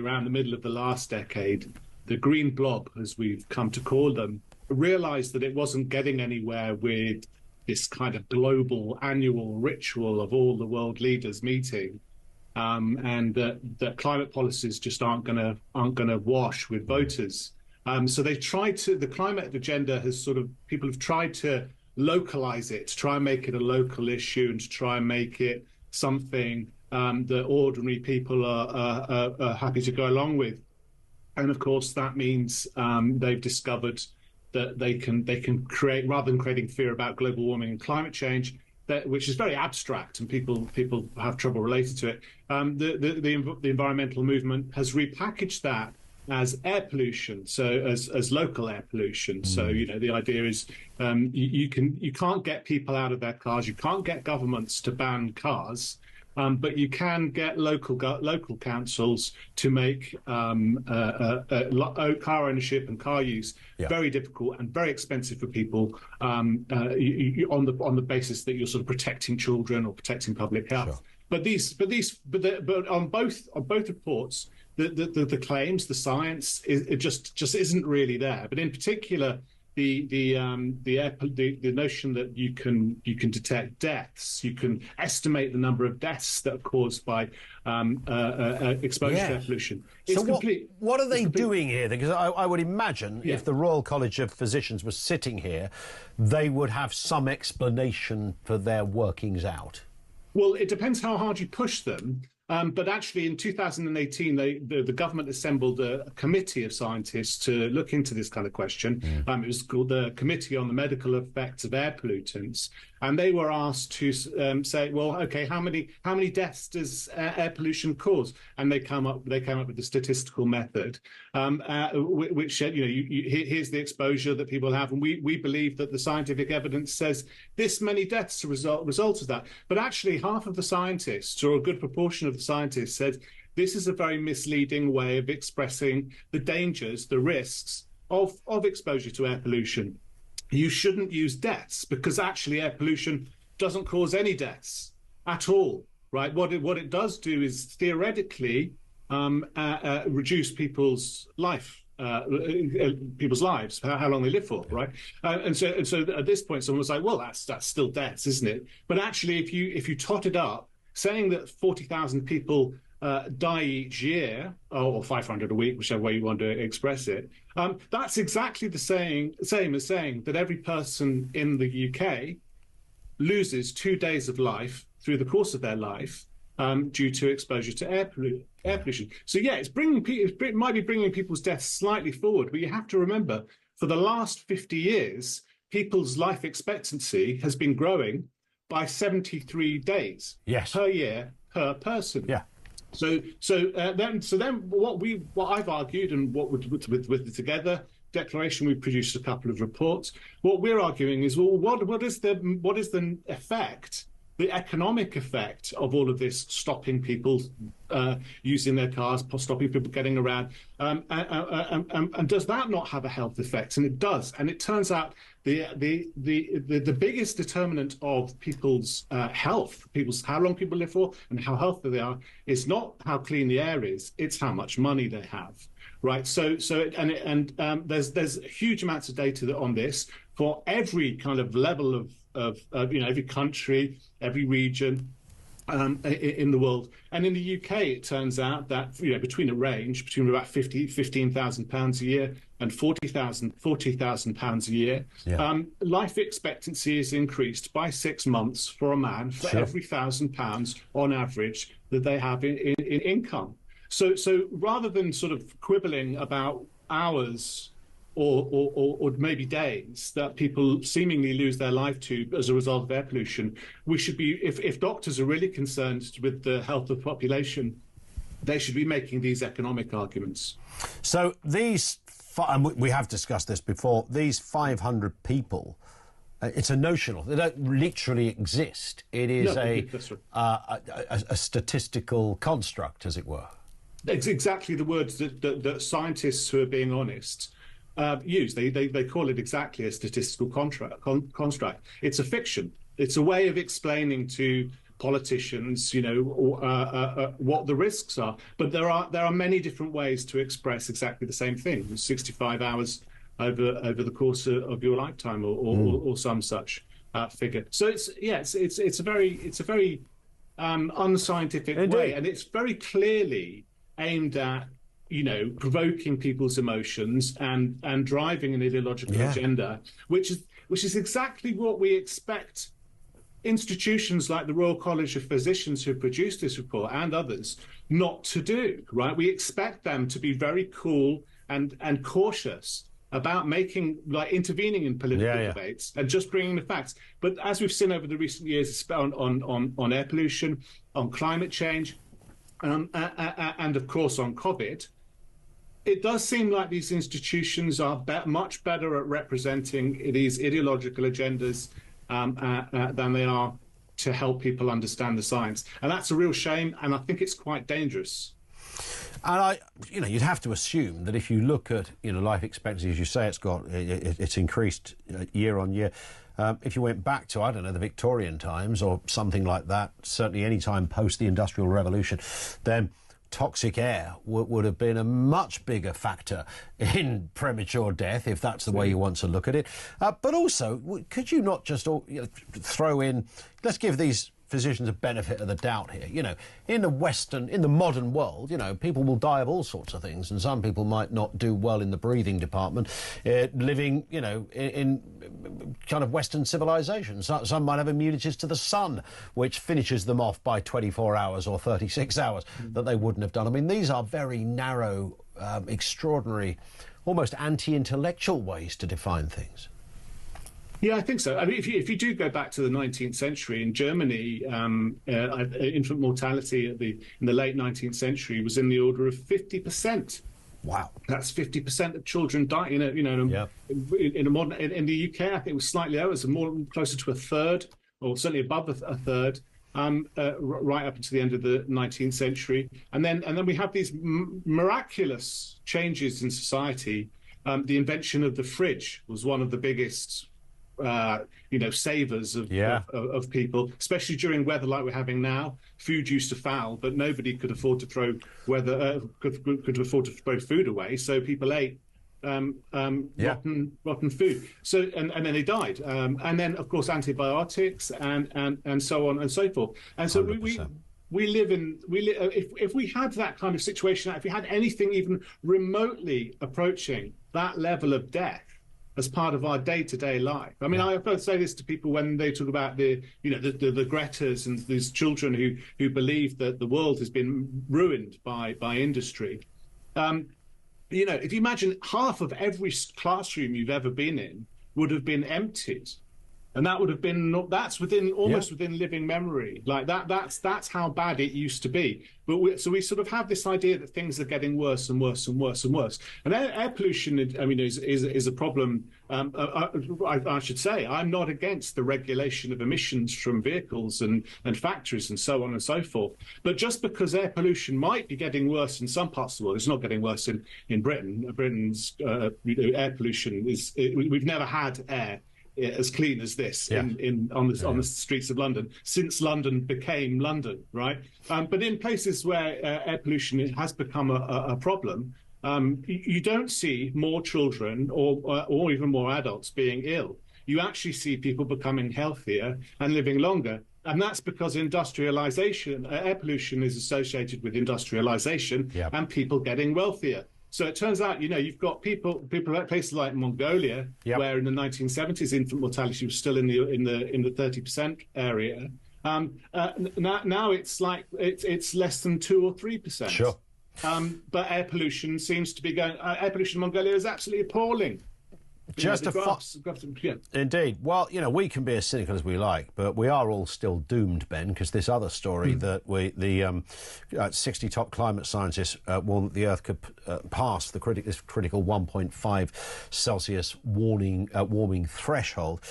around the middle of the last decade, the green blob, as we've come to call them, realized that it wasn't getting anywhere with this kind of global annual ritual of all the world leaders meeting, and that climate policies just aren't going to wash with voters. So they tried to. The climate agenda has people have tried to localize it, to try and make it a local issue, and to try and make it something that ordinary people are happy to go along with. And of course, that means they've discovered that they can create, rather than creating fear about global warming and climate change, which is very abstract and people have trouble related to it. The environmental movement has repackaged that as air pollution, so as local air pollution. So the idea is you can't get people out of their cars, you can't get governments to ban cars. But you can get local councils to make car ownership and car use very difficult and very expensive for people on the basis that you're protecting children or protecting public health. Sure. But on both reports, the claims, the science, it just isn't really there. But in particular, the notion that you can detect deaths, you can estimate the number of deaths that are caused by exposure to air pollution. So what are they doing here? Because I would imagine if the Royal College of Physicians was sitting here, they would have some explanation for their workings out. Well, it depends how hard you push them. But actually, in 2018, the government assembled a committee of scientists to look into this kind of question. It was called the Committee on the Medical Effects of Air Pollutants, and they were asked to say, well, okay, how many deaths does air pollution cause? And they came up with a statistical method, which said, here's the exposure that people have, and we believe that the scientific evidence says this many deaths are result of that. But actually, half of the scientists, or a good proportion of the scientists, said this is a very misleading way of expressing the dangers, the risks of exposure to air pollution. You shouldn't use deaths because actually air pollution doesn't cause any deaths at all, right? What it does do is theoretically reduce people's lives, how long they live for, right? And so at this point, someone was like, well, that's still deaths, isn't it? But actually, if you tot it up, saying that 40,000 people die each year, or 500 a week, whichever way you want to express it, that's exactly the same as saying that every person in the UK loses 2 days of life through the course of their life due to exposure to air pollution. So yeah, it might be bringing people's deaths slightly forward, but you have to remember, for the last 50 years, people's life expectancy has been growing by 73 days per year per person. Yeah. So then what I've argued, and what with the Together declaration, we've produced a couple of reports. What we're arguing is, well, what is the effect, the economic effect of all of this, stopping people using their cars, stopping people getting around, and does that not have a health effect? And it does. And it turns out the biggest determinant of people's health, how long people live for, and how healthy they are, is not how clean the air is; it's how much money they have. Right. There's huge amounts of data on this for every kind of level of every country, every region in the world. And in the UK, it turns out that between about £15,000 a year and £40,000 a year, life expectancy is increased by 6 months for a man for every £1,000 on average that they have in income. So rather than sort of quibbling about hours or maybe days that people seemingly lose their life to as a result of air pollution, we should be, if doctors are really concerned with the health of the population, they should be making these economic arguments. So these, and we have discussed this before, these 500 people, it's a notional. They don't literally exist. It is a statistical construct, as it were. It's exactly the words that scientists who are being honest use. They call it exactly a statistical construct. It's a fiction. It's a way of explaining to politicians, what the risks are. But there are many different ways to express exactly the same thing. 65 hours over the course of your lifetime, or some such figure. So it's a very unscientific way, and it's very clearly aimed at provoking people's emotions and driving an ideological agenda, which is exactly what we expect institutions like the Royal College of Physicians, who produced this report, and others not to do. Right? We expect them to be very cool and cautious about intervening in political debates and just bringing the facts. But as we've seen over the recent years, on air pollution, on climate change, and of course on COVID, it does seem like these institutions are much better at representing these ideological agendas than they are to help people understand the science. And that's a real shame, and I think it's quite dangerous. And you'd have to assume that if you look at, life expectancy, as you say, it's increased year on year. If you went back to, I don't know, the Victorian times or something like that, certainly any time post the Industrial Revolution, then toxic air would have been a much bigger factor in premature death, if that's the way you want to look at it. But also, could you not just throw in, let's give these physicians a benefit of the doubt here. In the modern world, people will die of all sorts of things, and some people might not do well in the breathing department, living, in kind of Western civilization. Some might have immunities to the sun, which finishes them off by 24 hours or 36 hours that they wouldn't have done. I mean, these are very narrow, extraordinary, almost anti-intellectual ways to define things. Yeah, I think so. I mean, if you do go back to the 19th century, in Germany, infant mortality in the late 19th century was in the order of 50%. Wow, that's 50% of children die. In the UK, I think it was slightly lower, so closer to a third, or certainly above a third, right up until the end of the 19th century. And then we have these miraculous changes in society. The invention of the fridge was one of the biggest savers of people, especially during weather like we're having now. Food used to foul, but nobody could afford to throw could afford to throw food away. So people ate rotten food. So and then they died. And then of course antibiotics and so on and so forth. And so 100%. If we had that kind of situation, if we had anything even remotely approaching that level of death as part of our day-to-day life. I mean, I both say this to people when they talk about the Gretas and these children who believe that the world has been ruined by industry. If you imagine half of every classroom you've ever been in would have been emptied. And that would have been almost within living memory. Like that's how bad it used to be. But we sort of have this idea that things are getting worse and worse and worse and worse. And air pollution, is a problem. I should say I'm not against the regulation of emissions from vehicles and factories and so on and so forth. But just because air pollution might be getting worse in some parts of the world, it's not getting worse in Britain. Britain's air pollution we've never had air as clean as this on the streets of London since London became London, right? But in places where air pollution has become a problem, you don't see more children or even more adults being ill. You actually see people becoming healthier and living longer. And that's because industrialization, air pollution is associated with industrialization and people getting wealthier. So it turns out, you've got people at places like Mongolia, where in the 1970s infant mortality was still in the 30% area. Now it's like it's less than 2 or 3%. Sure. But air pollution seems to be going. Air pollution in Mongolia is absolutely appalling. Indeed. Well, we can be as cynical as we like, but we are all still doomed, Ben, because this other story that the 60 top climate scientists warned that the Earth could pass this critical 1.5 Celsius warming threshold,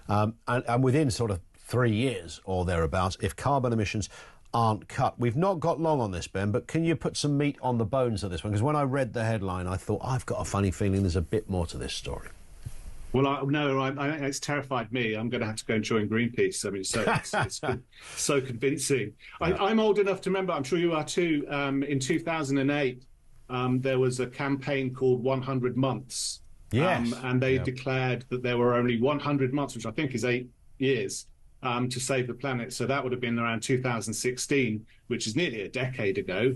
and within sort of 3 years or thereabouts, if carbon emissions aren't cut. We've not got long on this, Ben, but can you put some meat on the bones of this one? Because when I read the headline, I thought, I've got a funny feeling there's a bit more to this story. Well, it's terrified me. I'm going to have to go and join Greenpeace. I mean, it's so convincing. Yeah. I'm old enough to remember, I'm sure you are too, in 2008, there was a campaign called 100 Months. Yes. And they declared that there were only 100 months, which I think is 8 years, to save the planet. So that would have been around 2016, which is nearly a decade ago.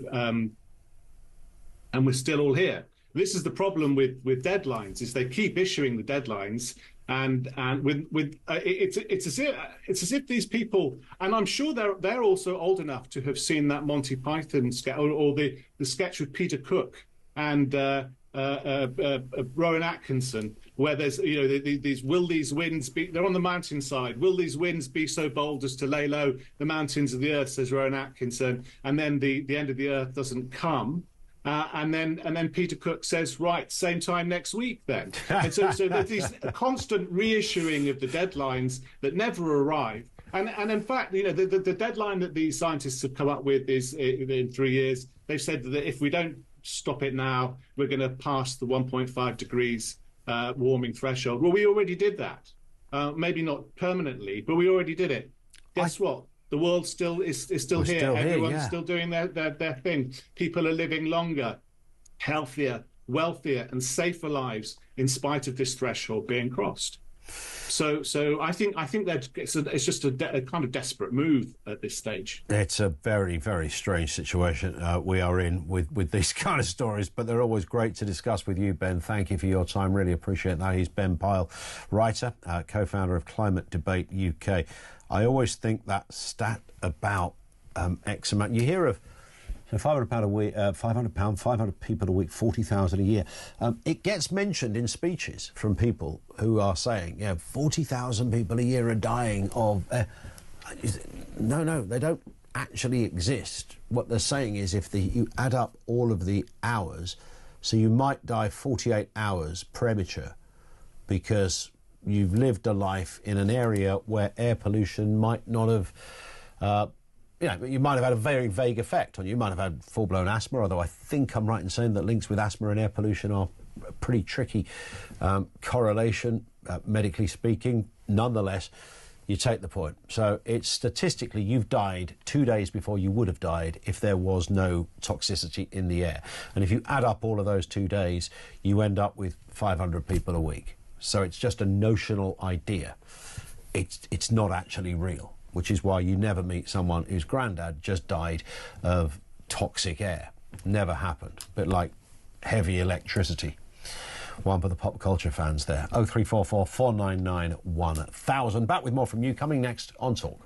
And we're still all here. This is the problem with deadlines: is they keep issuing the deadlines, and it's as if these people, and I'm sure they're also old enough to have seen that Monty Python sketch or the sketch with Peter Cook and Rowan Atkinson, where there's these will these winds be? They're on the mountainside. Will these winds be so bold as to lay low the mountains of the earth? Says Rowan Atkinson, and then the end of the earth doesn't come. And then Peter Cook says, right, same time next week then. And so there's this constant reissuing of the deadlines that never arrive. And in fact, the deadline that these scientists have come up with is in 3 years. They've said that if we don't stop it now, we're going to pass the 1.5 degrees warming threshold. Well, we already did that. Maybe not permanently, but we already did it. Guess what? The world is still here. Everyone's still doing their thing. People are living longer, healthier, wealthier, and safer lives in spite of this threshold being crossed. So I think that it's just a kind of desperate move at this stage. It's a very, very strange situation we are in with these kind of stories, but they're always great to discuss with you, Ben. Thank you for your time. Really appreciate that. He's Ben Pyle, writer, co-founder of Climate Debate UK. I always think that stat about X amount. You hear of £500 a week, £500, 500 people a week, 40,000 a year. It gets mentioned in speeches from people who are saying, 40,000 people a year are dying of. No, they don't actually exist. What they're saying is you add up all of the hours, so you might die 48 hours premature because you've lived a life in an area where air pollution might not have, you might have had a very vague effect on you. You might have had full-blown asthma, although I think I'm right in saying that links with asthma and air pollution are a pretty tricky correlation, medically speaking. Nonetheless, you take the point. So it's statistically, you've died 2 days before you would have died if there was no toxicity in the air. And if you add up all of those 2 days, you end up with 500 people a week. So it's just a notional idea. It's not actually real, which is why you never meet someone whose granddad just died of toxic air. Never happened. A bit like heavy electricity. One for the pop culture fans there. 0344 499 1000. Back with more from you coming next on Talk.